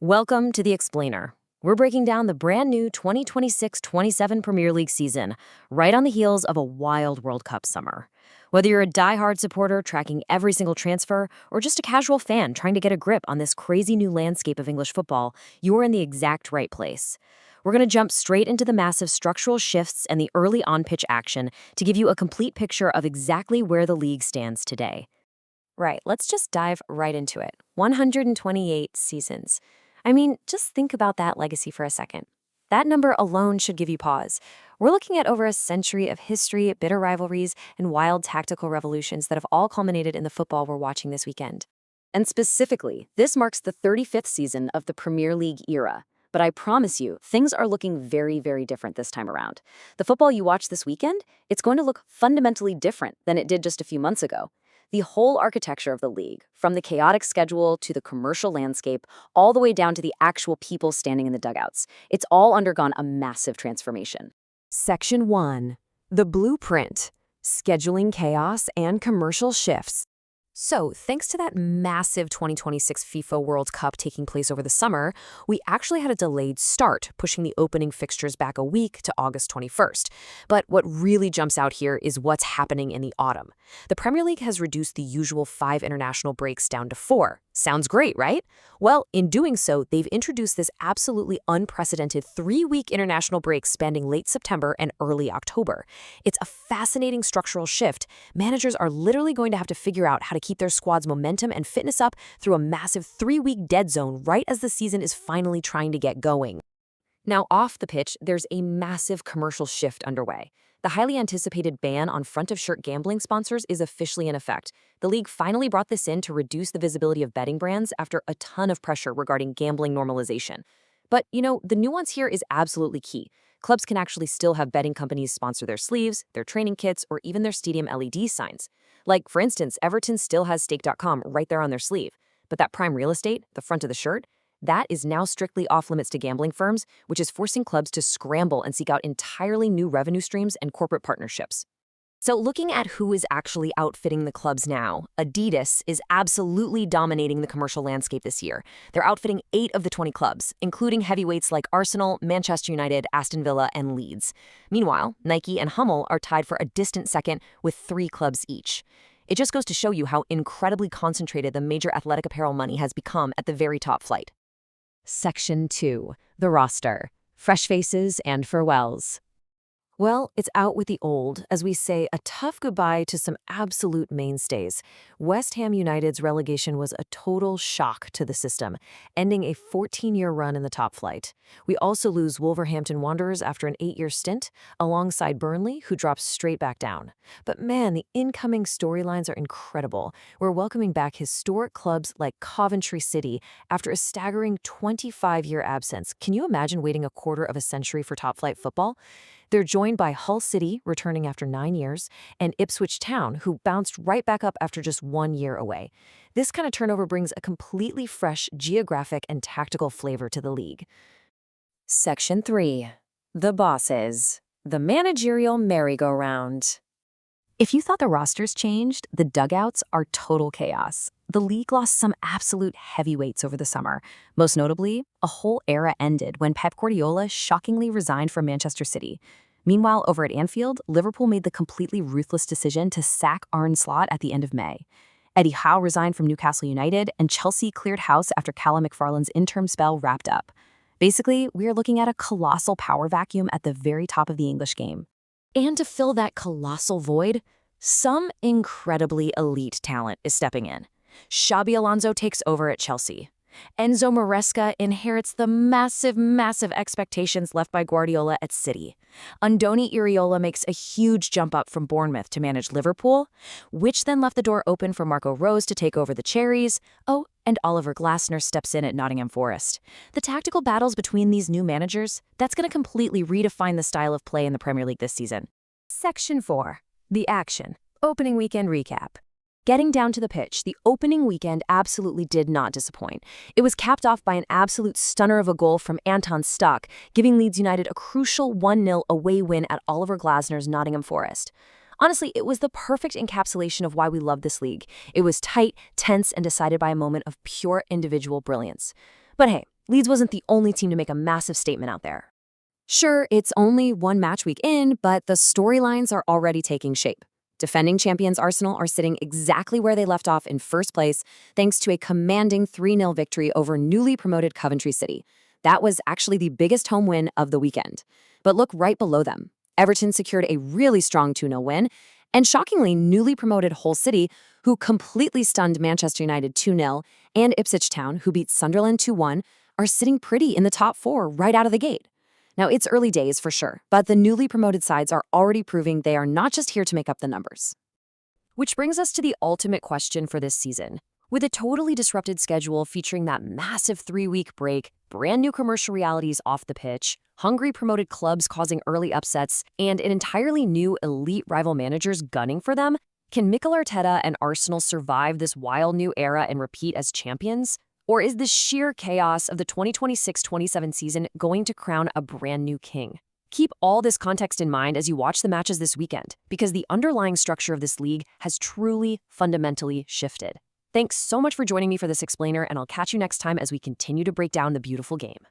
Welcome to The Explainer. We're breaking down the brand new 2026-27 Premier League season, right on the heels of a wild World Cup summer. Whether you're a die-hard supporter tracking every single transfer, or just a casual fan trying to get a grip on this crazy new landscape of English football, you're in the exact right place. We're going to jump straight into the massive structural shifts and the early on-pitch action to give you a complete picture of exactly where the league stands today. Right, let's just dive right into it. 128 seasons. I mean, just think about that legacy for a second. That number alone should give you pause. We're looking at over a century of history, bitter rivalries, and wild tactical revolutions that have all culminated in the football we're watching this weekend. And specifically, this marks the 35th season of the Premier League era. But I promise you, things are looking very, very different this time around. The football you watch this weekend, it's going to look fundamentally different than it did just a few months ago. The whole architecture of the league, from the chaotic schedule to the commercial landscape, all the way down to the actual people standing in the dugouts, it's all undergone a massive transformation. Section 1. The Blueprint. Scheduling chaos and commercial shifts. So, thanks to that massive 2026 FIFA World Cup taking place over the summer, we actually had a delayed start, pushing the opening fixtures back a week to August 21st. But what really jumps out here is what's happening in the autumn. The Premier League has reduced the usual 5 international breaks down to 4. Sounds great, right? Well, in doing so, they've introduced this absolutely unprecedented 3-week international break spanning late September and early October. It's a fascinating structural shift. Managers are literally going to have to figure out how to keep their squad's momentum and fitness up through a massive 3-week dead zone right as the season is finally trying to get going. Now, off the pitch, there's a massive commercial shift underway. The highly anticipated ban on front-of-shirt gambling sponsors is officially in effect. The league finally brought this in to reduce the visibility of betting brands after a ton of pressure regarding gambling normalization. But, the nuance here is absolutely key. Clubs can actually still have betting companies sponsor their sleeves, their training kits, or even their stadium LED signs. Like, for instance, Everton still has stake.com right there on their sleeve. But that prime real estate, the front of the shirt, that is now strictly off-limits to gambling firms, which is forcing clubs to scramble and seek out entirely new revenue streams and corporate partnerships. So looking at who is actually outfitting the clubs now, Adidas is absolutely dominating the commercial landscape this year. They're outfitting 8 of the 20 clubs, including heavyweights like Arsenal, Manchester United, Aston Villa, and Leeds. Meanwhile, Nike and Hummel are tied for a distant second with 3 clubs each. It just goes to show you how incredibly concentrated the major athletic apparel money has become at the very top flight. Section 2. The Roster. Fresh faces and farewells. Well, it's out with the old, as we say a tough goodbye to some absolute mainstays. West Ham United's relegation was a total shock to the system, ending a 14-year run in the top flight. We also lose Wolverhampton Wanderers after an 8-year stint, alongside Burnley, who drops straight back down. But man, the incoming storylines are incredible. We're welcoming back historic clubs like Coventry City after a staggering 25-year absence. Can you imagine waiting a quarter of a century for top-flight football? They're joined by Hull City, returning after 9 years, and Ipswich Town, who bounced right back up after just 1 year away. This kind of turnover brings a completely fresh geographic and tactical flavor to the league. Section 3. The Bosses. The managerial merry-go-round. If you thought the rosters changed, the dugouts are total chaos. The league lost some absolute heavyweights over the summer. Most notably, a whole era ended when Pep Guardiola shockingly resigned from Manchester City. Meanwhile, over at Anfield, Liverpool made the completely ruthless decision to sack Arne Slot at the end of May. Eddie Howe resigned from Newcastle United, and Chelsea cleared house after Callum McFarlane's interim spell wrapped up. Basically, we are looking at a colossal power vacuum at the very top of the English game. And to fill that colossal void, some incredibly elite talent is stepping in. Xabi Alonso takes over at Chelsea. Enzo Maresca inherits the massive expectations left by Guardiola at City. Andoni Iraola makes a huge jump up from Bournemouth to manage Liverpool, which then left the door open for Marco Rose to take over the Cherries. Oh, and Oliver Glasner steps in at Nottingham Forest. The tactical battles between these new managers, that's going to completely redefine the style of play in the Premier League this season. Section 4. The Action. Opening weekend recap. Getting down to the pitch, the opening weekend absolutely did not disappoint. It was capped off by an absolute stunner of a goal from Anton Stuck, giving Leeds United a crucial 1-0 away win at Oliver Glasner's Nottingham Forest. Honestly, it was the perfect encapsulation of why we love this league. It was tight, tense, and decided by a moment of pure individual brilliance. But hey, Leeds wasn't the only team to make a massive statement out there. Sure, it's only one match week in, but the storylines are already taking shape. Defending champions Arsenal are sitting exactly where they left off in first place thanks to a commanding 3-0 victory over newly promoted Coventry City. That was actually the biggest home win of the weekend. But look right below them. Everton secured a really strong 2-0 win, and shockingly, newly promoted Hull City, who completely stunned Manchester United 2-0, and Ipswich Town, who beat Sunderland 2-1, are sitting pretty in the top 4 right out of the gate. Now, it's early days for sure, but the newly promoted sides are already proving they are not just here to make up the numbers. Which brings us to the ultimate question for this season. With a totally disrupted schedule featuring that massive 3-week break, brand new commercial realities off the pitch, hungry promoted clubs causing early upsets, and an entirely new elite rival managers gunning for them, can Mikel Arteta and Arsenal survive this wild new era and repeat as champions? Or is the sheer chaos of the 2026-27 season going to crown a brand new king? Keep all this context in mind as you watch the matches this weekend, because the underlying structure of this league has truly, fundamentally shifted. Thanks so much for joining me for this explainer, and I'll catch you next time as we continue to break down the beautiful game.